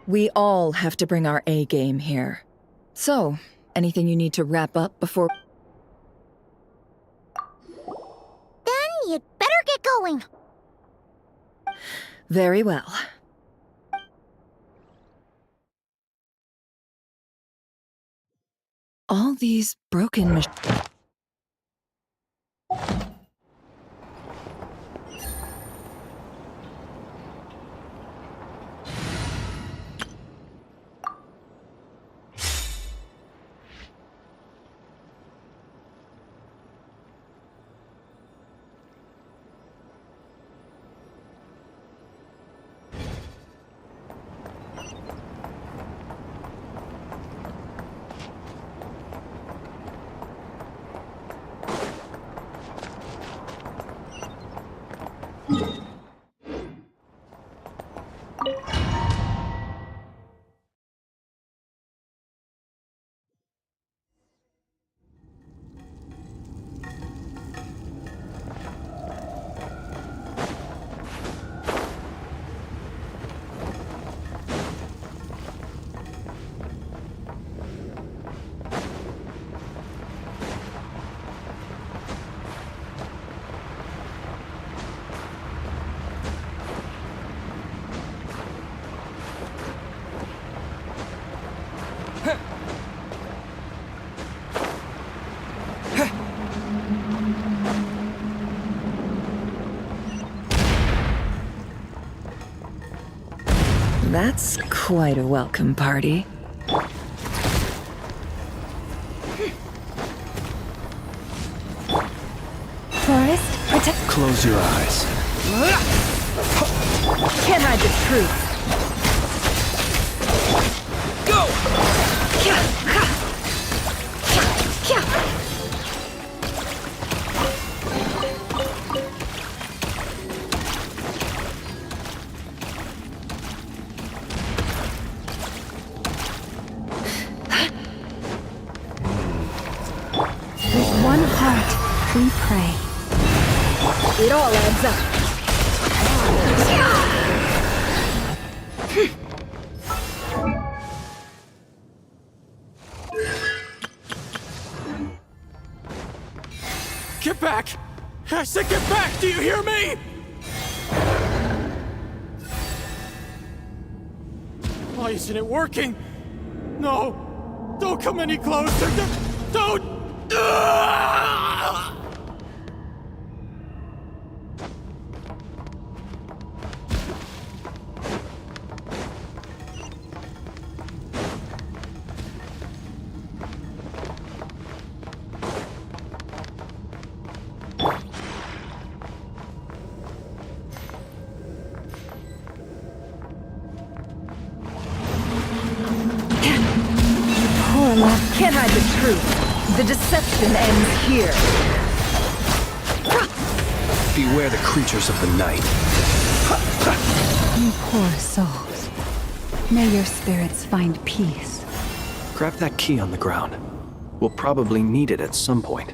We all have to bring our A game here. So, anything you need to wrap up before... Then you'd better get going. Very well. All these broken machines... That's quite a welcome party. Forest, protect... Close your eyes. Can't hide the truth. Go! With one heart, we pray. It all adds up. Get back! I said get back! Do you hear me? Why isn't it working? No! Don't come any closer! Don't! Ah! Poor love. Can't hide the truth. The deception ends here. Beware the creatures of the night. You poor souls. May your spirits find peace. Grab that key on the ground. We'll probably need it at some point.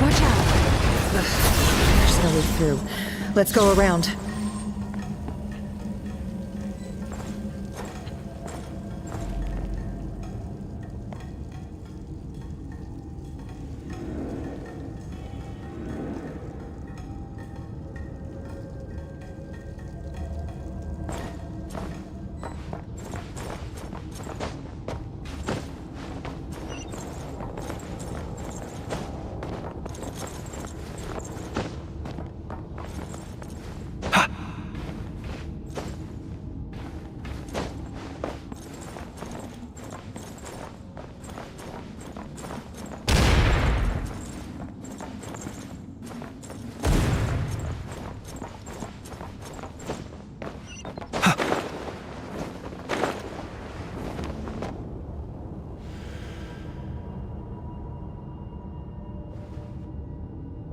Watch out. There's no way through. Let's go around.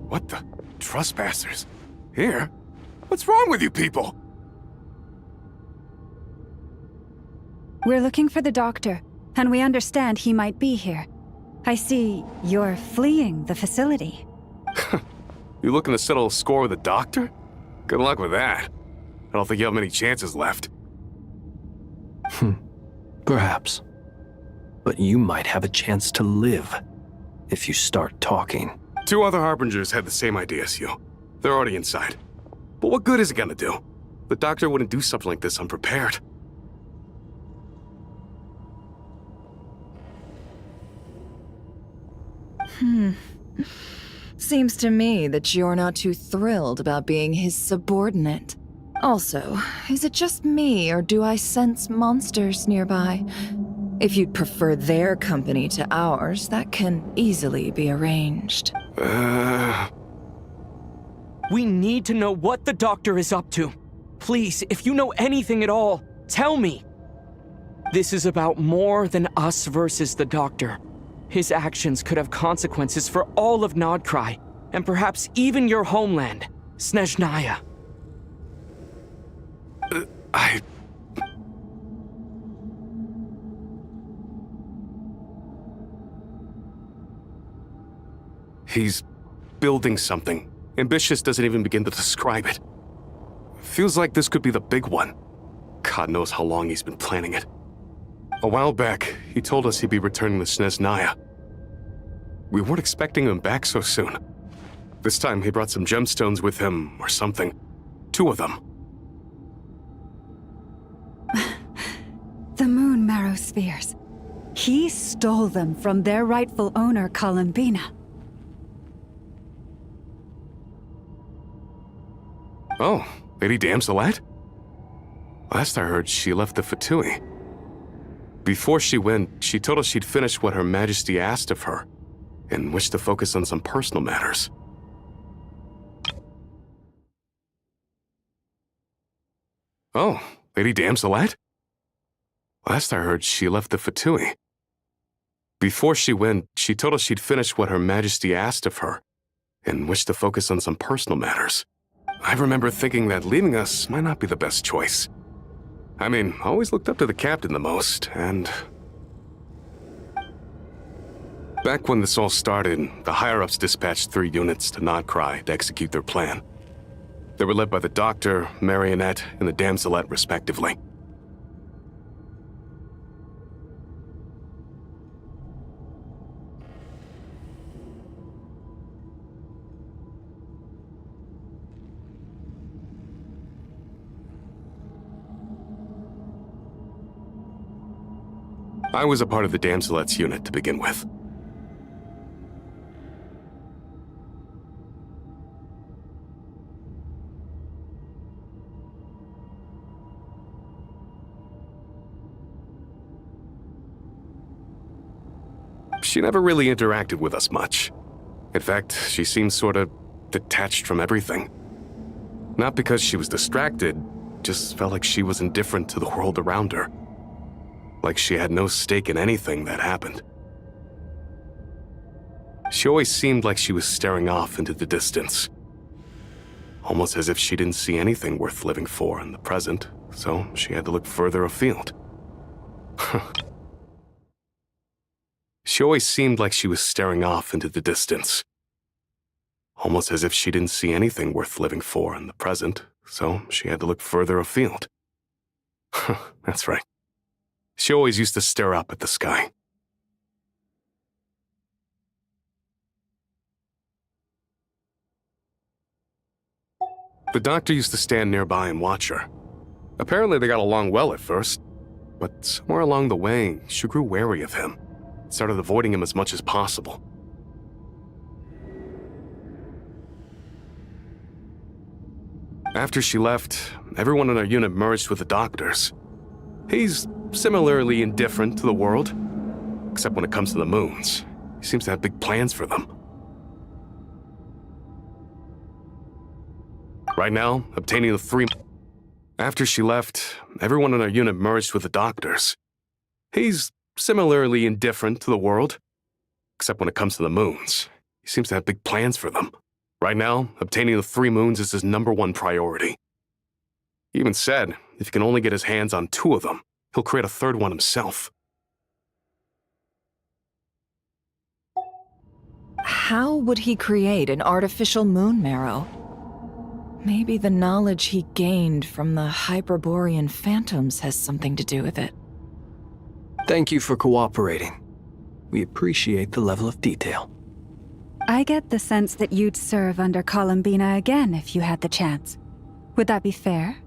What the? Trespassers? Here? What's wrong with you people? We're looking for the doctor, and we understand he might be here. I see you're fleeing the facility. You looking to settle a score with the doctor? Good luck with that. I don't think you have many chances left. Perhaps. But you might have a chance to live if you start talking. 2 other Harbingers had the same idea as you. They're already inside. But what good is it gonna do? The doctor wouldn't do something like this unprepared. Seems to me that you're not too thrilled about being his subordinate. Also, is it just me, or do I sense monsters nearby? If you'd prefer their company to ours, that can easily be arranged. We need to know what the doctor is up to. Please, if you know anything at all, tell me. This is about more than us versus the doctor. His actions could have consequences for all of Nodcry, and perhaps even your homeland, Snezhnaya. He's building something. Ambitious doesn't even begin to describe it. Feels like this could be the big one. God knows how long he's been planning it. A while back, he told us he'd be returning to Snezhnaya. We weren't expecting him back so soon. This time he brought some gemstones with him, or something. 2 of them. The moon marrow spheres. He stole them from their rightful owner, Columbina. Oh, Lady Damselette? Last I heard, she left the Fatui. Before she went, she told us she'd finished what Her Majesty asked of her, and wished to focus on some personal matters. Oh, Lady Damselette? Last I heard, she left the Fatui. Before she went, she told us she'd finished what Her Majesty asked of her, and wished to focus on some personal matters. I remember thinking that leaving us might not be the best choice. I mean, I always looked up to the captain the most, and... Back when this all started, the higher-ups dispatched 3 units to Nodcry to execute their plan. They were led by the Doctor, Marionette, and the Damselette, respectively. I was a part of the Damselette's unit to begin with. She never really interacted with us much. In fact, she seemed sort of detached from everything. Not because she was distracted, just felt like she was indifferent to the world around her. Like she had no stake in anything that happened. She always seemed like she was staring off into the distance. Almost as if she didn't see anything worth living for in the present, so she had to look further afield. She always seemed like she was staring off into the distance. Almost as if she didn't see anything worth living for in the present, so she had to look further afield. That's right. She always used to stare up at the sky. The Doctor used to stand nearby and watch her. Apparently they got along well at first, but somewhere along the way, she grew wary of him. Started avoiding him as much as possible. After she left, everyone in our unit merged with the Doctor's. He's similarly indifferent to the world, except when it comes to the moons. He seems to have big plans for them. Right now, obtaining the 3... After she left, everyone in our unit merged with the Doctor's. He's similarly indifferent to the world, except when it comes to the moons. He seems to have big plans for them. Right now, obtaining the 3 moons is his #1 priority. He even said if he can only get his hands on 2 of them, he'll create a third one himself. How would he create an artificial moon marrow? Maybe the knowledge he gained from the Hyperborean phantoms has something to do with it. Thank you for cooperating. We appreciate the level of detail. I get the sense that you'd serve under Columbina again if you had the chance. Would that be fair?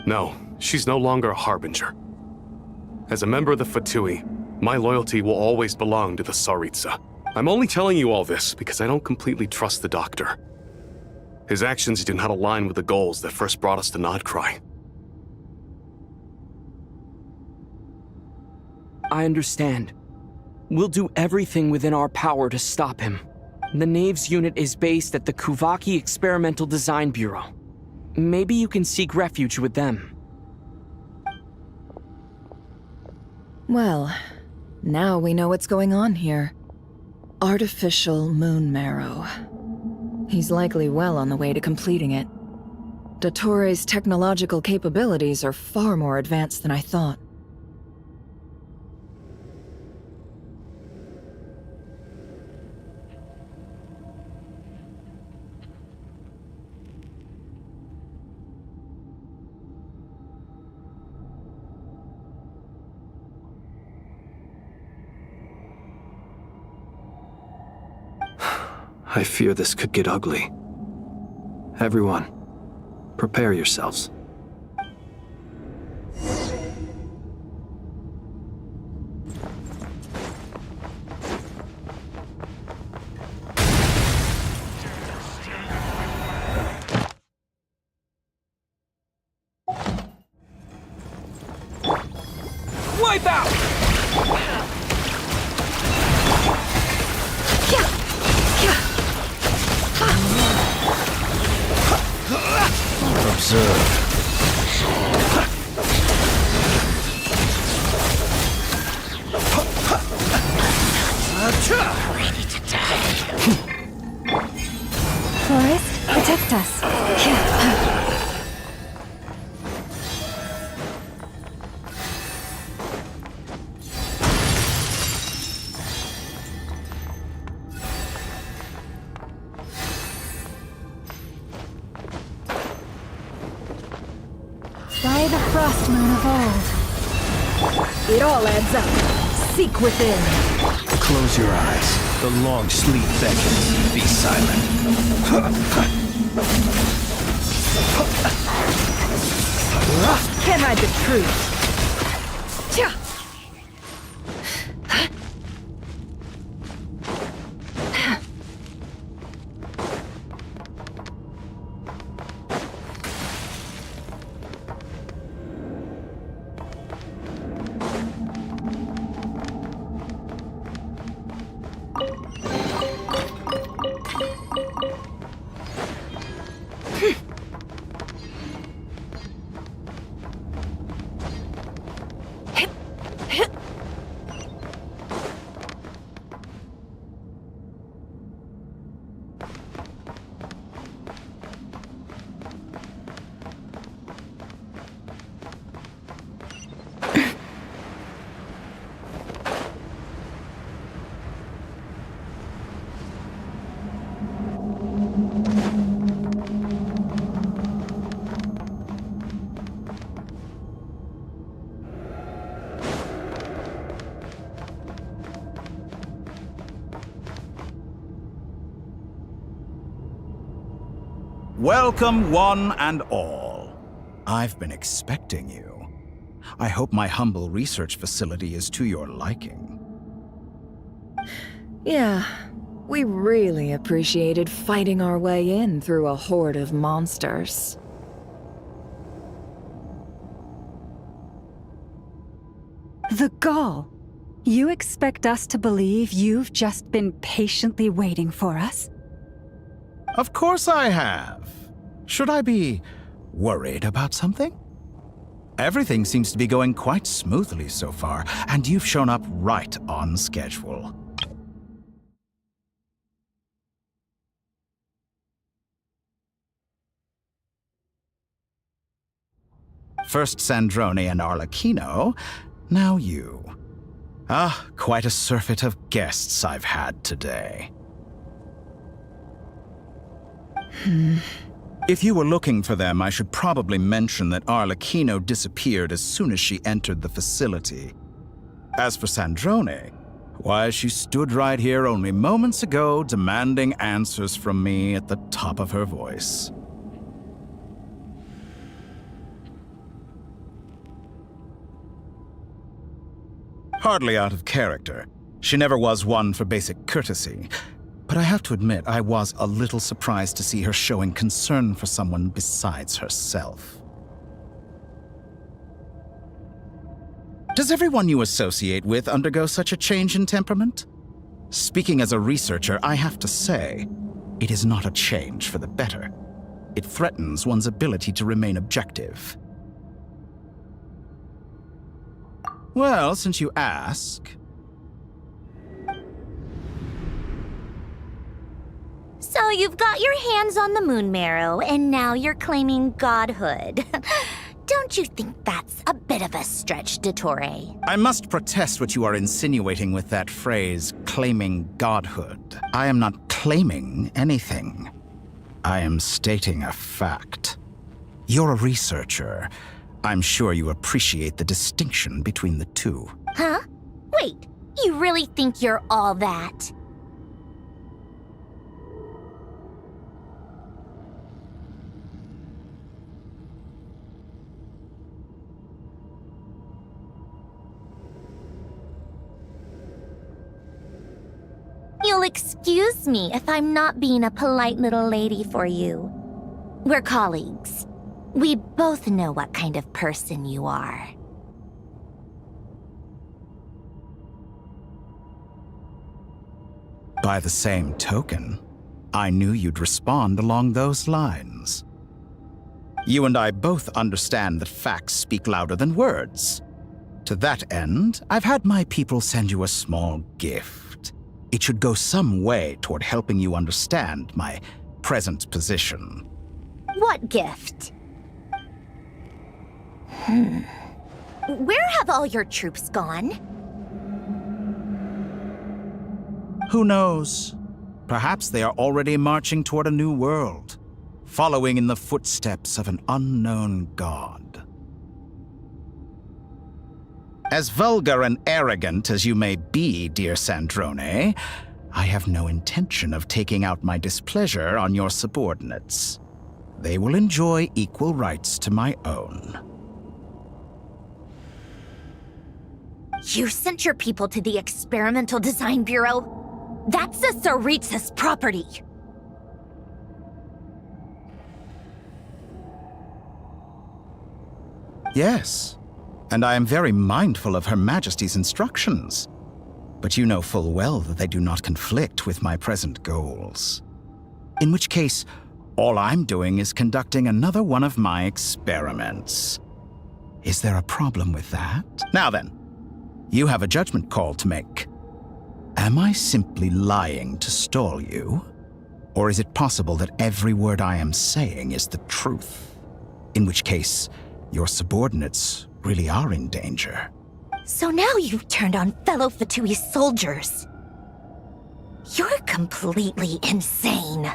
No, she's no longer a Harbinger. As a member of the Fatui, my loyalty will always belong to the Tsaritsa. I'm only telling you all this because I don't completely trust the Doctor. His actions do not align with the goals that first brought us to Nodcry. I understand. We'll do everything within our power to stop him. The Knaves unit is based at the Kuvaki Experimental Design Bureau. Maybe you can seek refuge with them. Well, now we know what's going on here. Artificial moon marrow. He's likely well on the way to completing it. Dottore's technological capabilities are far more advanced than I thought. I fear this could get ugly. Everyone, prepare yourselves. Wipe out! Forest, protect us. By the frost moon of old. It all adds up. Seek within. Close your eyes. The long sleep beckons. Be silent. Can't hide the truth. Welcome, one and all. I've been expecting you. I hope my humble research facility is to your liking. Yeah, we really appreciated fighting our way in through a horde of monsters. The gall. You expect us to believe you've just been patiently waiting for us? Of course I have. Should I be worried about something? Everything seems to be going quite smoothly so far, and you've shown up right on schedule. First Sandrone and Arlecchino, now you. Ah, quite a surfeit of guests I've had today. If you were looking for them, I should probably mention that Arlecchino disappeared as soon as she entered the facility. As for Sandrone, why, she stood right here only moments ago demanding answers from me at the top of her voice. Hardly out of character. She never was one for basic courtesy. But I have to admit, I was a little surprised to see her showing concern for someone besides herself. Does everyone you associate with undergo such a change in temperament? Speaking as a researcher, I have to say, it is not a change for the better. It threatens one's ability to remain objective. Well, since you ask... So you've got your hands on the moon marrow, and now you're claiming godhood. Don't you think that's a bit of a stretch, Dottore? I must protest what you are insinuating with that phrase, claiming godhood. I am not claiming anything. I am stating a fact. You're a researcher. I'm sure you appreciate the distinction between the two. Huh? Wait, you really think you're all that? You'll excuse me if I'm not being a polite little lady for you. We're colleagues. We both know what kind of person you are. By the same token, I knew you'd respond along those lines. You and I both understand that facts speak louder than words. To that end, I've had my people send you a small gift. It should go some way toward helping you understand my present position. What gift? Where have all your troops gone? Who knows? Perhaps they are already marching toward a new world, following in the footsteps of an unknown god. As vulgar and arrogant as you may be, dear Sandrone, I have no intention of taking out my displeasure on your subordinates. They will enjoy equal rights to my own. You sent your people to the Experimental Design Bureau? That's a Tsaritsa's property! Yes, and I am very mindful of Her Majesty's instructions. But you know full well that they do not conflict with my present goals. In which case, all I'm doing is conducting another one of my experiments. Is there a problem with that? Now then, you have a judgment call to make. Am I simply lying to stall you? Or is it possible that every word I am saying is the truth? In which case, your subordinates really are in danger. So now you've turned on fellow Fatui soldiers. You're completely insane.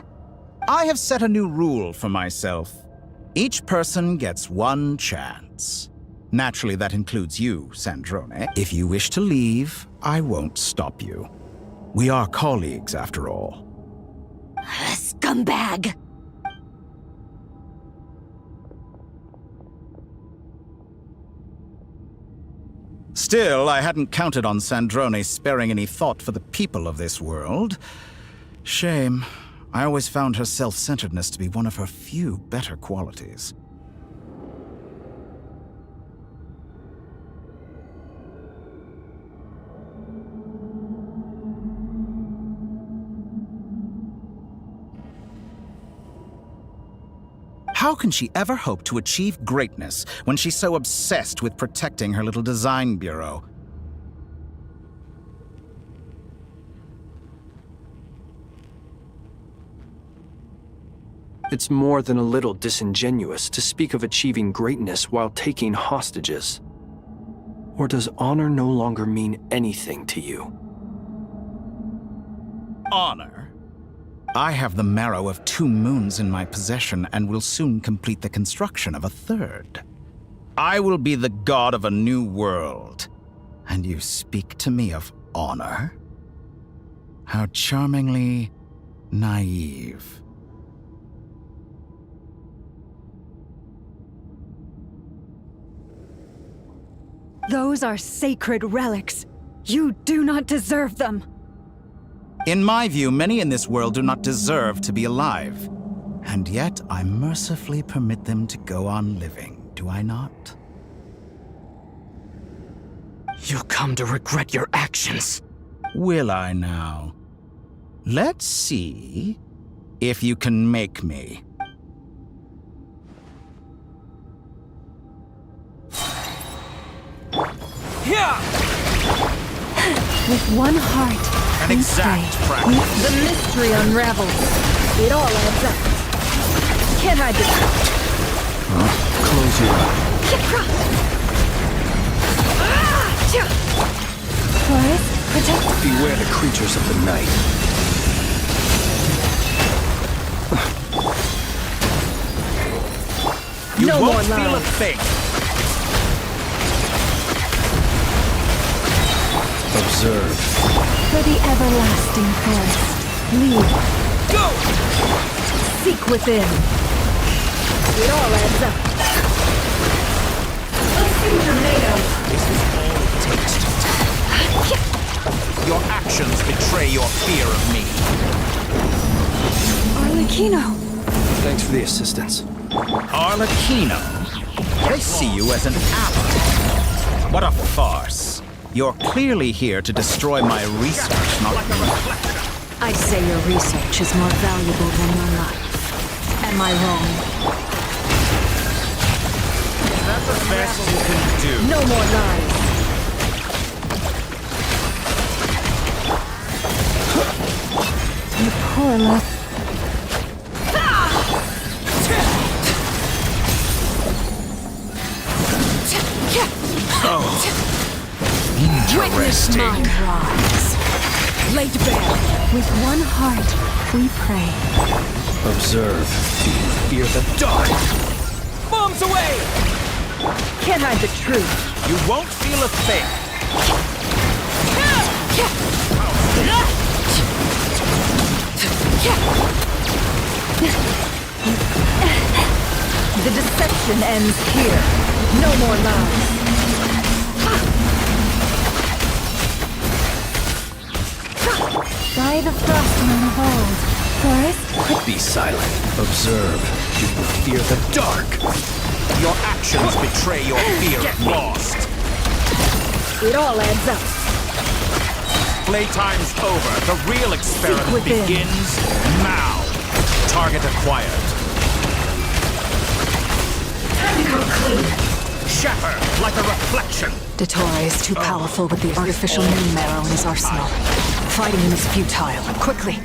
I have set a new rule for myself. Each person gets one chance. Naturally, that includes you, Sandrone. If you wish to leave, I won't stop you. We are colleagues, after all. Scumbag! Still, I hadn't counted on Sandrone sparing any thought for the people of this world. Shame. I always found her self-centeredness to be one of her few better qualities. How can she ever hope to achieve greatness when she's so obsessed with protecting her little design bureau? It's more than a little disingenuous to speak of achieving greatness while taking hostages. Or does honor no longer mean anything to you? Honor? I have the marrow of 2 moons in my possession and will soon complete the construction of a 3rd. I will be the god of a new world. And you speak to me of honor? How charmingly naive. Those are sacred relics. You do not deserve them. In my view, many in this world do not deserve to be alive. And yet, I mercifully permit them to go on living, do I not? You'll come to regret your actions. Will I now? Let's see if you can make me. Yeah! With one heart, An exact practice. The mystery unravels. It all adds up. Can't hide this. Close your eyes. Forest, protect. Beware the creatures of the night. You No won't more feel a lies. thing. Observe. For the everlasting forest, lead. Go! Seek within. It all adds up. This is all it takes to Your actions betray your fear of me. Arlecchino. Thanks for the assistance. Arlecchino? They see you as an ally. What a farce. You're clearly here to destroy my research, not me. I say your research is more valuable than your life. Am I wrong? That's the best you can do. No more lies. You poor love. Witness Interesting. my rise. Laid bare. With one heart, we pray. Observe. Do you fear the dark? Bombs away! Can't hide the truth. You won't feel a thing. The deception ends here. No more lies. By the frostman of old, Forest, Be silent. Observe. Do you fear the dark? Your actions betray your fear of lost. It all adds up. Playtime's over. The real experiment within. begins now. Target acquired. Shatter like a reflection. Datora is too powerful with the artificial moon marrow in his arsenal. Fighting him is futile. Quickly!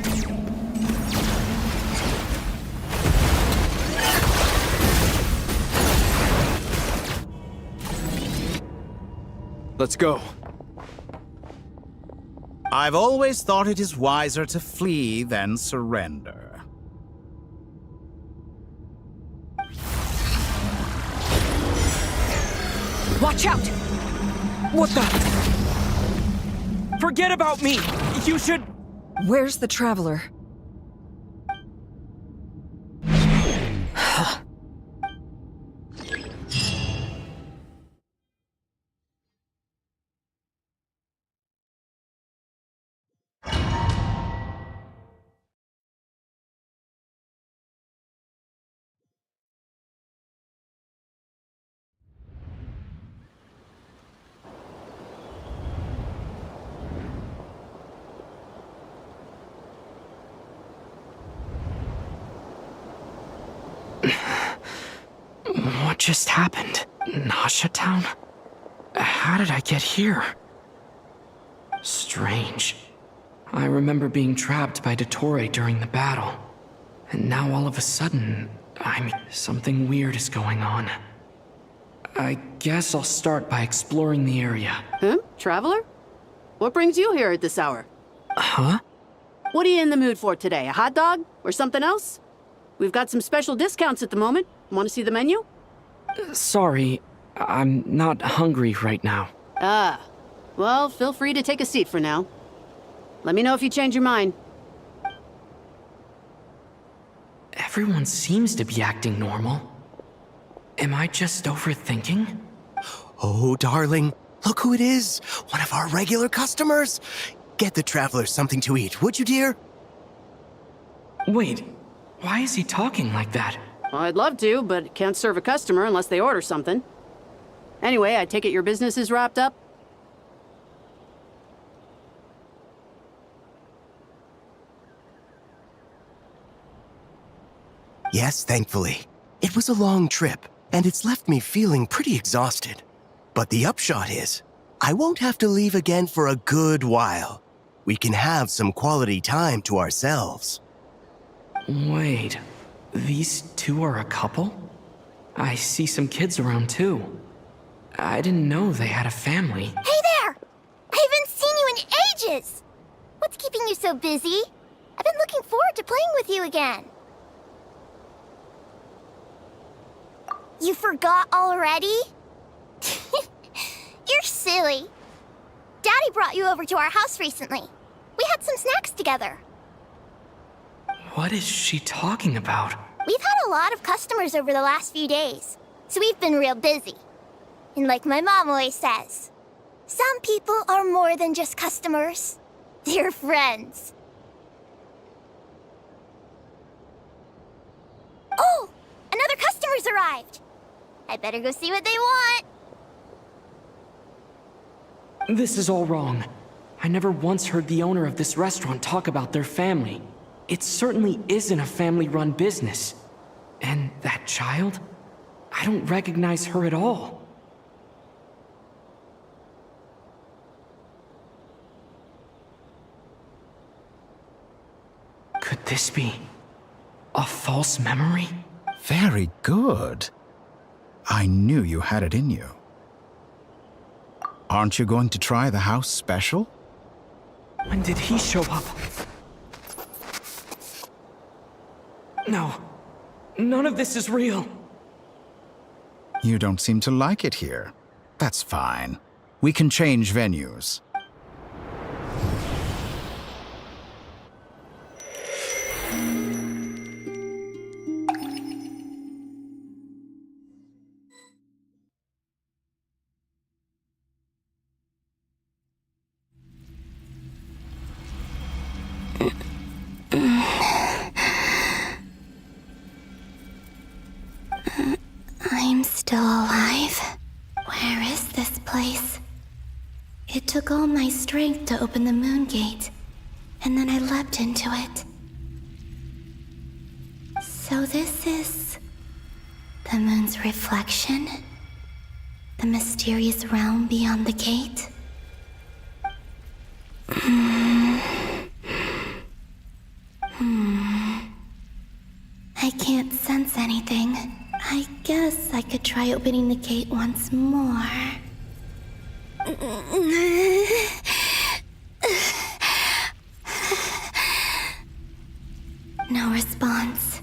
Let's go. I've always thought it is wiser to flee than surrender. Watch out! What the? Forget about me! You should... Where's the traveler? just happened? Nasha Town? How did I get here? Strange. I remember being trapped by Dottore during the battle. And now all of a sudden, something weird is going on. I guess I'll start by exploring the area. Huh? Traveler? What brings you here at this hour? Huh? What are you in the mood for today? A hot dog? Or something else? We've got some special discounts at the moment. Want to see the menu? Sorry, I'm not hungry right now. Ah. Well, feel free to take a seat for now. Let me know if you change your mind. Everyone seems to be acting normal. Am I just overthinking? Oh, darling, look who it is. One of our regular customers. Get the traveler something to eat, would you, dear? Wait, why is he talking like that? Well, I'd love to, but can't serve a customer unless they order something. Anyway, I take it your business is wrapped up? Yes, thankfully. It was a long trip, and it's left me feeling pretty exhausted. But the upshot is, I won't have to leave again for a good while. We can have some quality time to ourselves. Wait, these two are a couple? I see some kids around too. I didn't know they had a family. Hey there! I haven't seen you in ages! What's keeping you so busy? I've been looking forward to playing with you again. You forgot already? You're silly. Daddy brought you over to our house recently. We had some snacks together. What is she talking about? We've had a lot of customers over the last few days, so we've been real busy. And like my mom always says, some people are more than just customers. They're friends. Oh! Another customer's arrived! I better go see what they want. This is all wrong. I never once heard the owner of this restaurant talk about their family. It certainly isn't a family-run business. And that child? I don't recognize her at all. Could this be a false memory? Very good. I knew you had it in you. Aren't you going to try the house special? When did he show up? No. None of this is real. You don't seem to like it here. That's fine. We can change venues. I'm still alive. Where is this place? It took all my strength to open the moon gate, and then I leapt into it. So this is the moon's reflection? The mysterious realm beyond the gate? I can't sense anything. I guess I could try opening the gate once more. No response.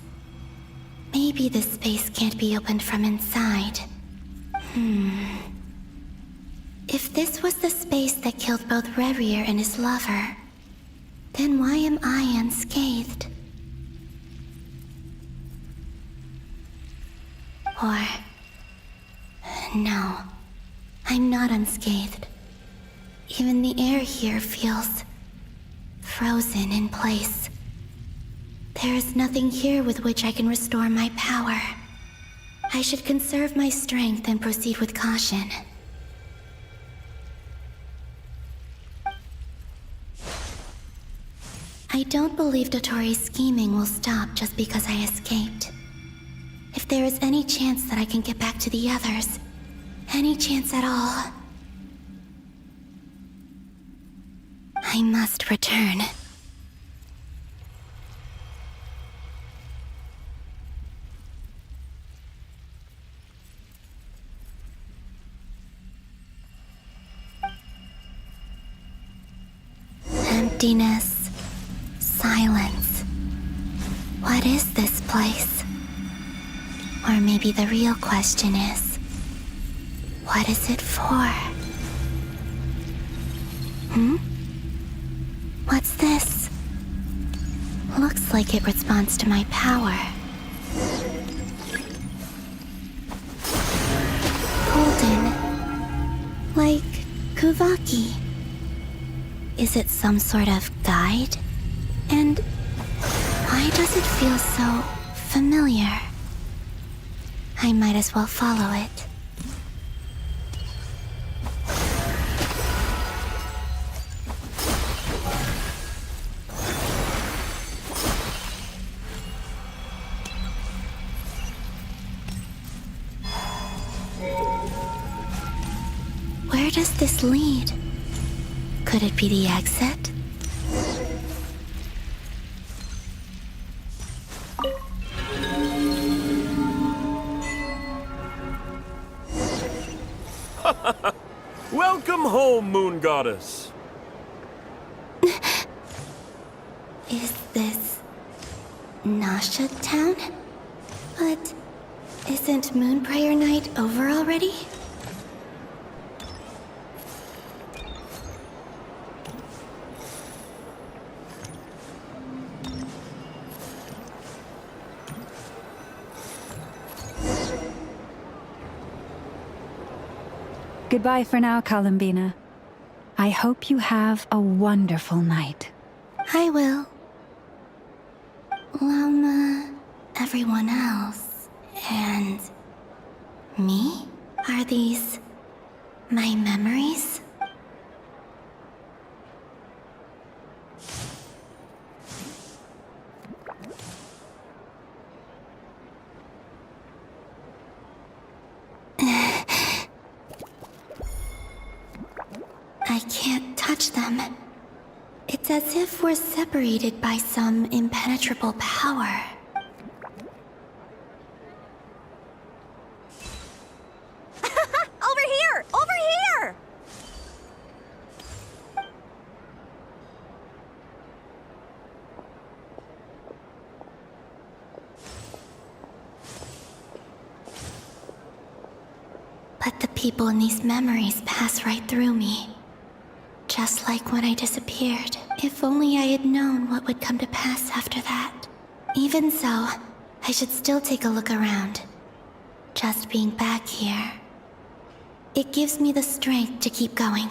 Maybe this space can't be opened from inside. If this was the space that killed both Revier and his lover, then why am I unscathed? Or... no, I'm not unscathed. Even the air here feels... frozen in place. There is nothing here with which I can restore my power. I should conserve my strength and proceed with caution. I don't believe Dottori's scheming will stop just because I escaped. If If there is any chance that I can get back to the others, any chance at all, I must return. Emptiness, silence. What is this place? Or maybe the real question is, what is it for? What's this? Looks like it responds to my power. Golden. Like Kuvaki. Is it some sort of guide? And why does it feel so familiar? I might as well follow it. Where does this lead? Could it be the exit? Welcome home, Moon Goddess. Is this Nasha Town? But isn't Moon Prayer Night over already? Goodbye for now, Columbina. I hope you have a wonderful night. I will. Everyone else. And me? Are these my memories? I can't touch them. It's as if we're separated by some impenetrable power. Over here! Over here! But the people in these memories pass right through me. Just like when I disappeared. If only I had known what would come to pass after that. Even so, I should still take a look around. Just being back here, it gives me the strength to keep going.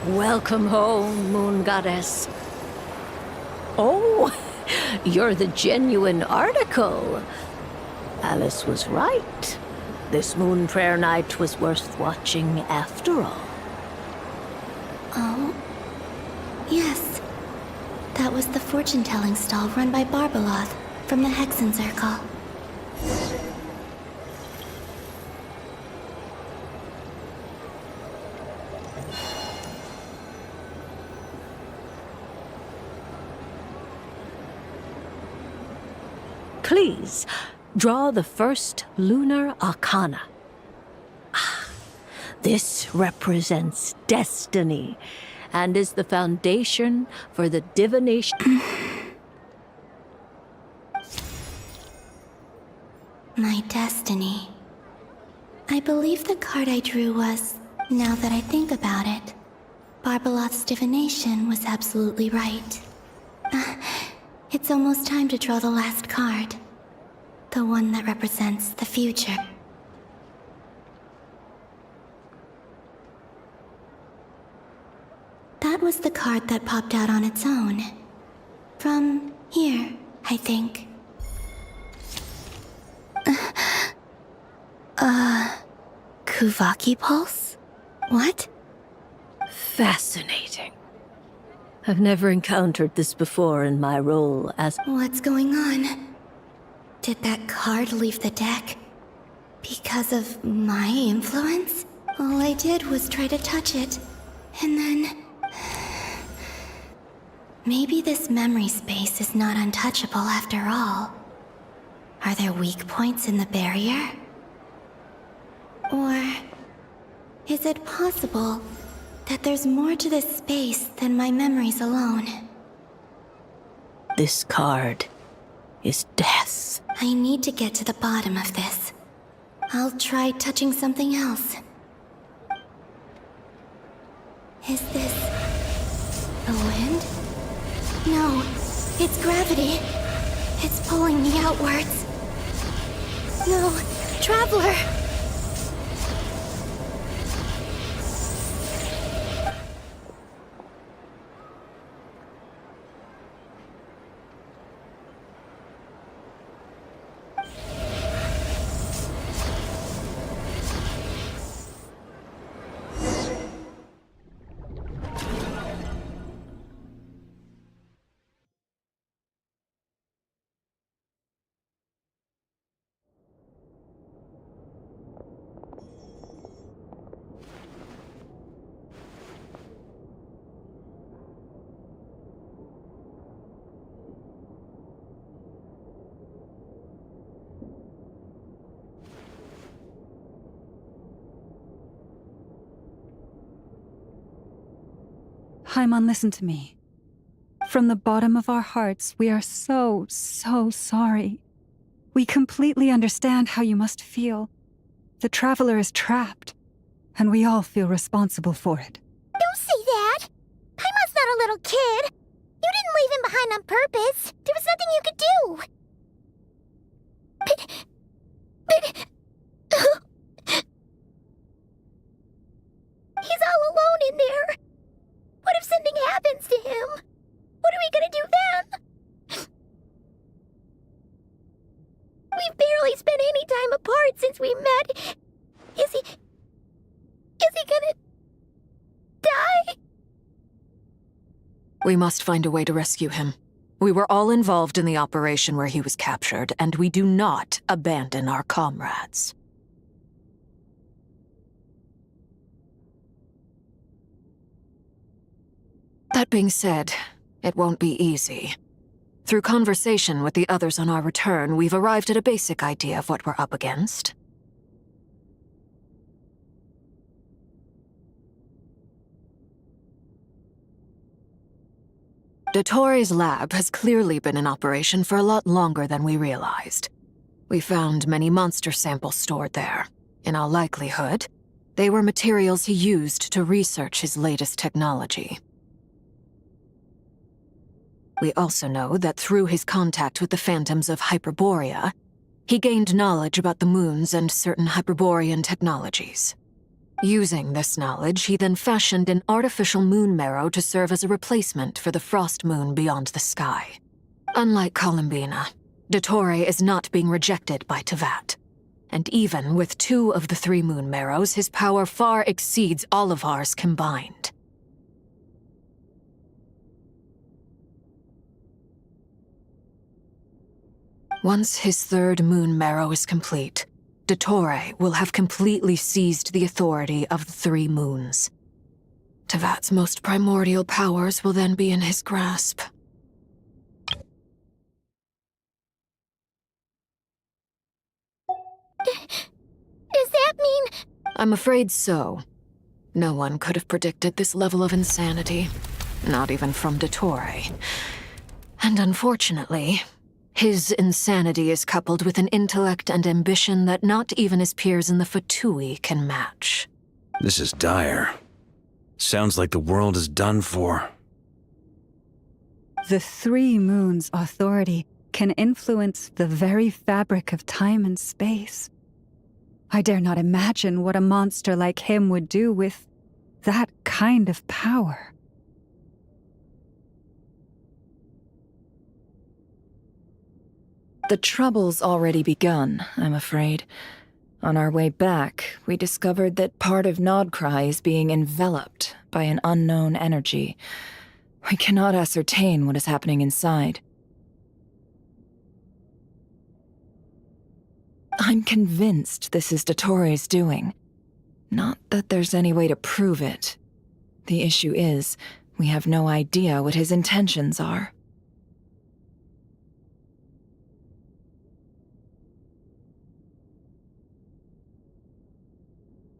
Welcome home, Moon Goddess. Oh, you're the genuine article. Alice was right. This Moon Prayer Night was worth watching after all. Oh? Yes. That was the fortune-telling stall run by Barbeloth from the Hexen Circle. Please, draw the first lunar arcana. This represents destiny and is the foundation for the divination. My destiny. I believe the card I drew was, now that I think about it, Barbeloth's divination was absolutely right. It's almost time to draw the last card. The one that represents the future. That was the card that popped out on its own. From here, I think. Kuvaki pulse? What? Fascinating. I've never encountered this before in my role as... What's going on? Did that card leave the deck? Because of my influence? All I did was try to touch it, and then... Maybe this memory space is not untouchable after all. Are there weak points in the barrier? Or... is it possible that there's more to this space than my memories alone? This card is death. I need to get to the bottom of this. I'll try touching something else. Is this... the wind? No, it's gravity. It's pulling me outwards. No, Traveler! Paimon, listen to me. From the bottom of our hearts, we are so sorry. We completely understand how you must feel. The Traveler is trapped, and we all feel responsible for it. Don't say that! Paimon's not a little kid! You didn't leave him behind on purpose! There was nothing you could do! He's all alone in there! What if something happens to him? What are we gonna do then? We've barely spent any time apart since we met. Is he gonna die? We must find a way to rescue him. We were all involved in the operation where he was captured, and we do not abandon our comrades. That being said, it won't be easy. Through conversation with the others on our return, we've arrived at a basic idea of what we're up against. Dottore's lab has clearly been in operation for a lot longer than we realized. We found many monster samples stored there. In all likelihood, they were materials he used to research his latest technology. We also know that through his contact with the phantoms of Hyperborea, he gained knowledge about the moons and certain Hyperborean technologies. Using this knowledge, he then fashioned an artificial moon marrow to serve as a replacement for the frost moon beyond the sky. Unlike Columbina, Dottore is not being rejected by Teyvat. And even with 2 of the 3 moon marrows, his power far exceeds all of ours combined. Once his 3rd moon marrow is complete, Dottore will have completely seized the authority of the 3 moons. Teyvat's most primordial powers will then be in his grasp. Does that mean... I'm afraid so. No one could have predicted this level of insanity. Not even from Dottore. And unfortunately, his insanity is coupled with an intellect and ambition that not even his peers in the Fatui can match. This is dire. Sounds like the world is done for. The 3 moons' authority can influence the very fabric of time and space. I dare not imagine what a monster like him would do with that kind of power. The trouble's already begun, I'm afraid. On our way back, we discovered that part of Nodcry is being enveloped by an unknown energy. We cannot ascertain what is happening inside. I'm convinced this is Dottoro's doing. Not that there's any way to prove it. The issue is, we have no idea what his intentions are.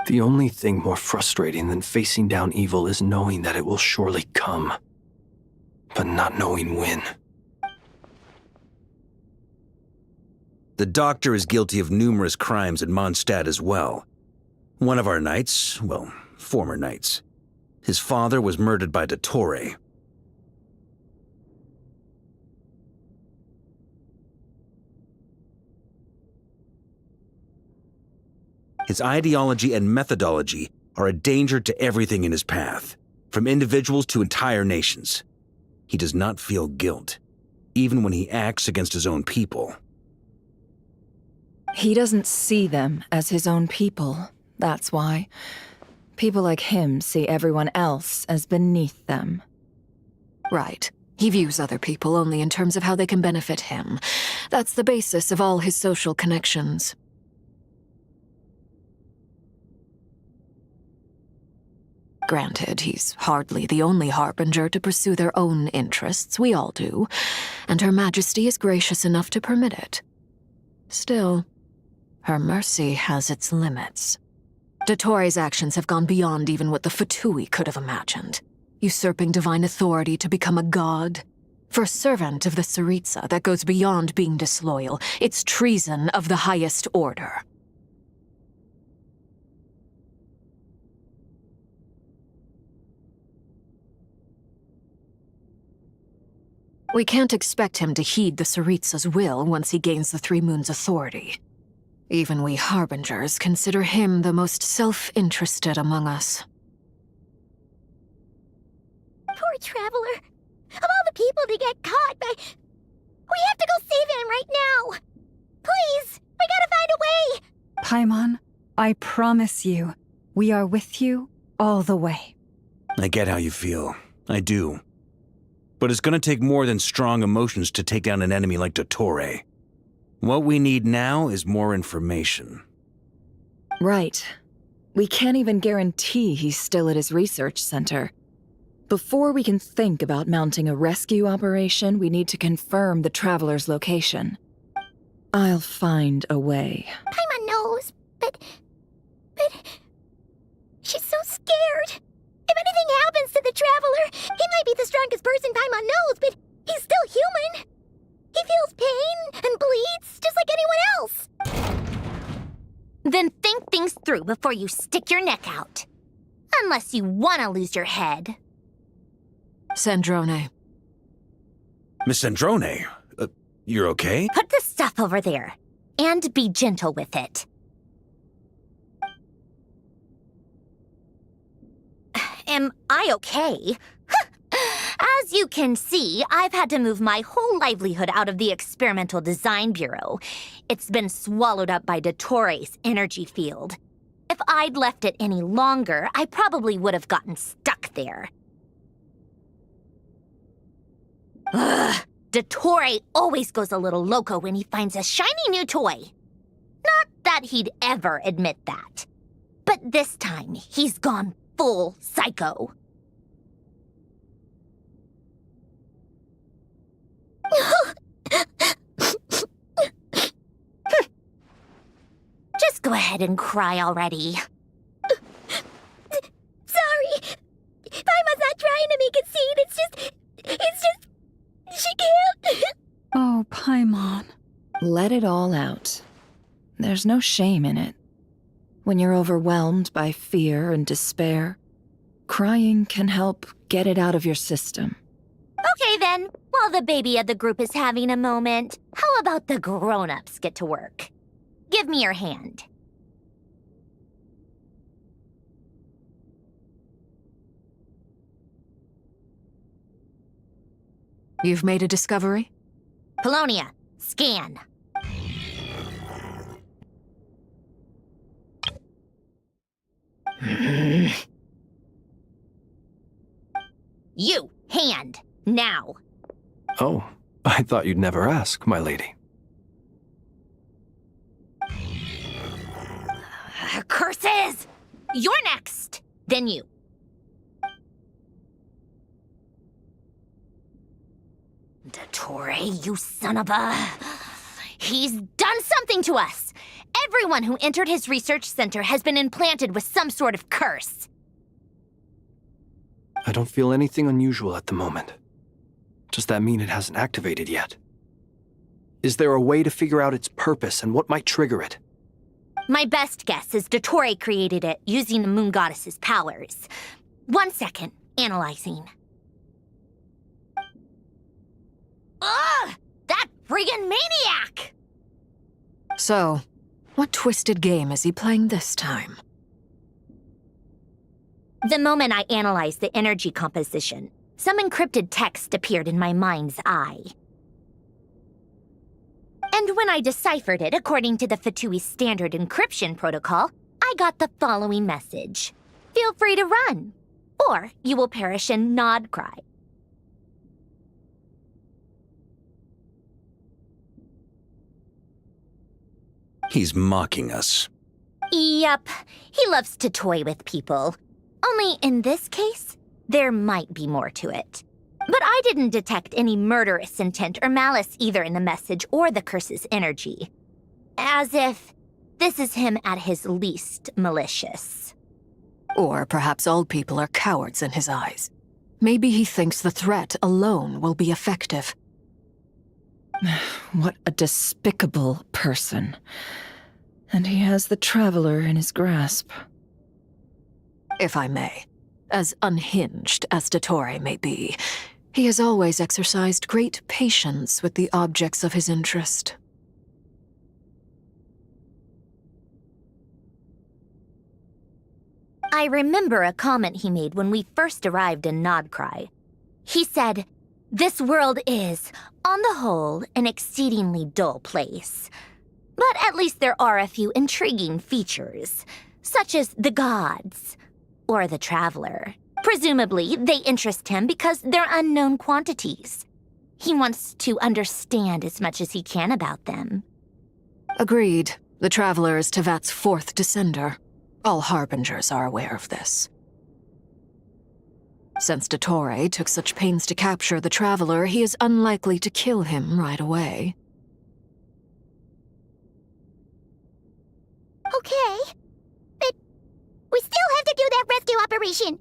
The only thing more frustrating than facing down evil is knowing that it will surely come, but not knowing when. The Doctor is guilty of numerous crimes in Mondstadt as well. One of our knights, well, former knights. His father was murdered by Dottore. His ideology and methodology are a danger to everything in his path, from individuals to entire nations. He does not feel guilt, even when he acts against his own people. He doesn't see them as his own people, that's why. People like him see everyone else as beneath them. Right. He views other people only in terms of how they can benefit him. That's the basis of all his social connections. Granted, he's hardly the only harbinger to pursue their own interests. We all do. And Her Majesty is gracious enough to permit it. Still, her mercy has its limits. Dottore's actions have gone beyond even what the Fatui could have imagined. Usurping divine authority to become a god. For a servant of the Tsaritsa, that goes beyond being disloyal. It's treason of the highest order. We can't expect him to heed the Tsaritsa's will once he gains the Three Moons' authority. Even we Harbingers consider him the most self-interested among us. Poor Traveler. Of all the people to get caught by... We have to go save him right now! Please! We gotta find a way! Paimon, I promise you, we are with you all the way. I get how you feel. I do. But it's gonna take more than strong emotions to take down an enemy like Dottore. What we need now is more information. Right. We can't even guarantee he's still at his research center. Before we can think about mounting a rescue operation, we need to confirm the Traveler's location. I'll find a way. Paimon knows, but... She's so scared. If anything happens to the Traveler, he might be the strongest person Paimon knows, but he's still human. He feels pain and bleeds just like anyone else. Then think things through before you stick your neck out. Unless you want to lose your head. Sandrone. Miss Sandrone, you're okay? Put the stuff over there. And be gentle with it. Am I okay? As you can see, I've had to move my whole livelihood out of the Experimental Design Bureau. It's been swallowed up by Dottore's energy field. If I'd left it any longer, I probably would have gotten stuck there. Ugh! Dottore always goes a little loco when he finds a shiny new toy. Not that he'd ever admit that. But this time, he's gone full psycho. Just go ahead and cry already. Sorry. Paimon's not trying to make it seem. It's just... She can't. Oh, Paimon. Let it all out. There's no shame in it. When you're overwhelmed by fear and despair, crying can help get it out of your system. Okay then, while the baby of the group is having a moment, how about the grown-ups get to work? Give me your hand. You've made a discovery? Polonia, scan. You, hand, now. Oh, I thought you'd never ask, my lady. Curses! You're next! Then you. Dottore, you son of a... He's done something to us! Everyone who entered his research center has been implanted with some sort of curse. I don't feel anything unusual at the moment. Does that mean it hasn't activated yet? Is there a way to figure out its purpose and what might trigger it? My best guess is Dottore created it using the moon goddess's powers. 1 second, analyzing. Ugh! That friggin' maniac! So, what twisted game is he playing this time? The moment I analyzed the energy composition, some encrypted text appeared in my mind's eye. And when I deciphered it according to the Fatui standard encryption protocol, I got the following message. Feel free to run, or you will perish in nod cry. He's mocking us. Yep, he loves to toy with people. Only in this case, there might be more to it. But I didn't detect any murderous intent or malice either in the message or the curse's energy. As if this is him at his least malicious. Or perhaps all people are cowards in his eyes. Maybe he thinks the threat alone will be effective. What a despicable person. And he has the Traveler in his grasp. If I may, as unhinged as Dottore may be, he has always exercised great patience with the objects of his interest. I remember a comment he made when we first arrived in Nodcry. He said, "This world is, on the whole, an exceedingly dull place. But at least there are a few intriguing features, such as the gods, or the Traveler. Presumably, they interest him because they're unknown quantities. He wants to understand as much as he can about them." Agreed. The Traveler is Tevat's fourth descender. All Harbingers are aware of this. Since Dottore took such pains to capture the Traveler, he is unlikely to kill him right away. Okay, but we still have to do that rescue operation.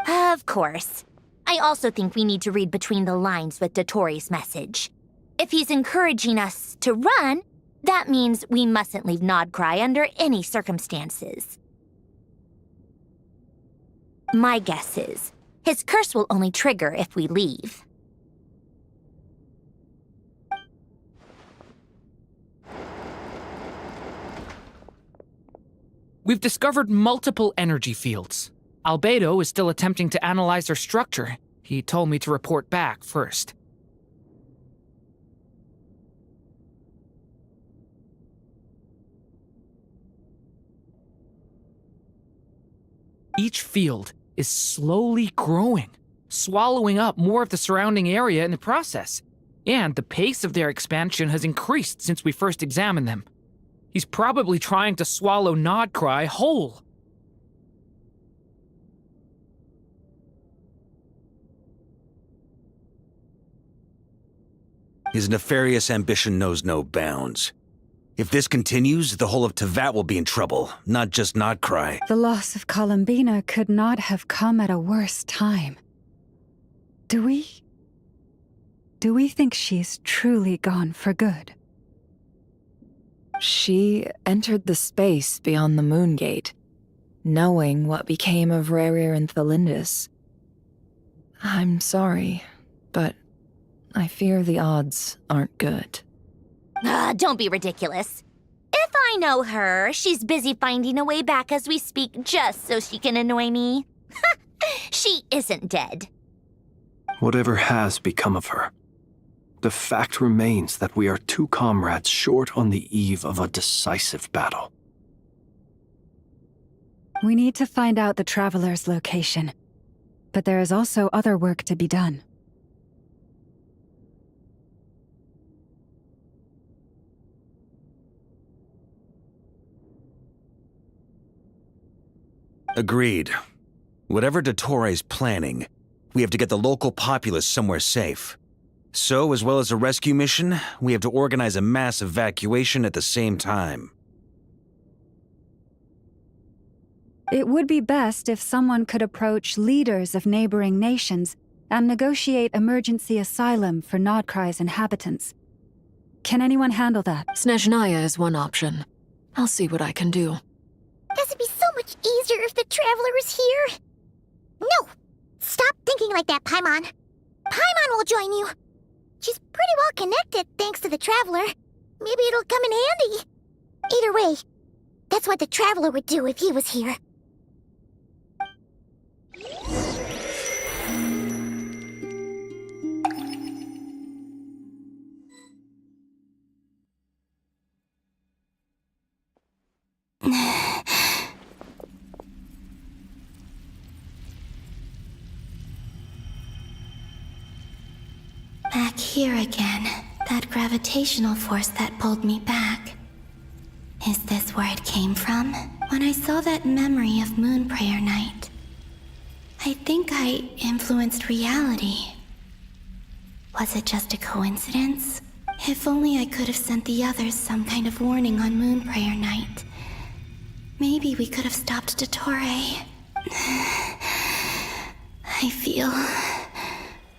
Of course. I also think we need to read between the lines with Dottore's message. If he's encouraging us to run, that means we mustn't leave Nodcry under any circumstances. My guess is, his curse will only trigger if we leave. We've discovered multiple energy fields. Albedo is still attempting to analyze their structure. He told me to report back first. Each field is slowly growing, swallowing up more of the surrounding area in the process. And the pace of their expansion has increased since we first examined them. He's probably trying to swallow Nodcry whole. His nefarious ambition knows no bounds. If this continues, the whole of Tevat will be in trouble, not just Nodcry. The loss of Columbina could not have come at a worse time. Do we think she's truly gone for good? She entered the space beyond the Moon Gate, knowing what became of Rerir and Thalindus. I'm sorry, but I fear the odds aren't good. Don't be ridiculous. If I know her, she's busy finding a way back as we speak just so she can annoy me. She isn't dead. Whatever has become of her, the fact remains that we are two comrades short on the eve of a decisive battle. We need to find out the Traveler's location. But there is also other work to be done. Agreed. Whatever Dottore planning, we have to get the local populace somewhere safe. So, as well as a rescue mission, we have to organize a mass evacuation at the same time. It would be best if someone could approach leaders of neighboring nations and negotiate emergency asylum for Nodkrai's inhabitants. Can anyone handle that? Snezhnaya is one option. I'll see what I can do. This would be so much easier if the Traveler was here. No! Stop thinking like that, Paimon. Paimon will join you. She's pretty well connected thanks to the Traveler. Maybe it'll come in handy. Either way, that's what the Traveler would do if he was here. Back here again. That gravitational force that pulled me back. Is this where it came from? When I saw that memory of Moon Prayer Night, I think I influenced reality. Was it just a coincidence? If only I could have sent the others some kind of warning on Moon Prayer Night. Maybe we could have stopped Dottore. I feel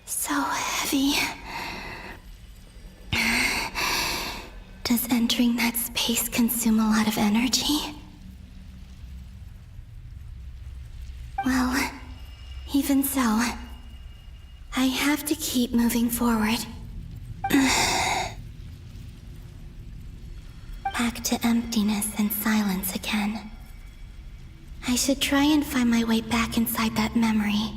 so heavy. Does entering that space consume a lot of energy? Well, even so, I have to keep moving forward. Back to emptiness and silence again. I should try and find my way back inside that memory.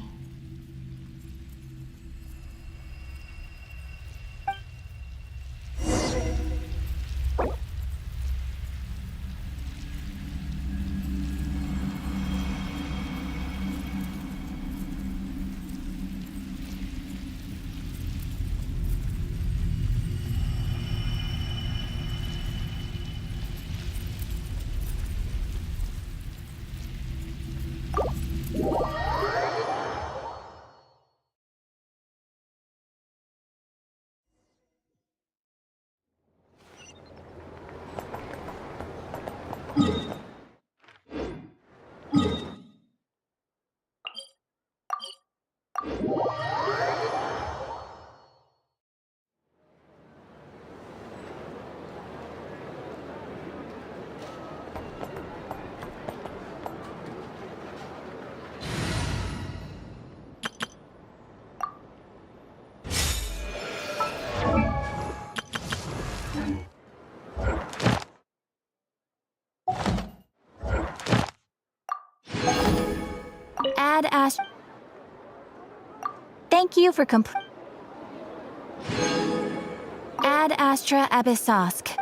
Ad Astra. Thank you for Ad Astra Abyssosk.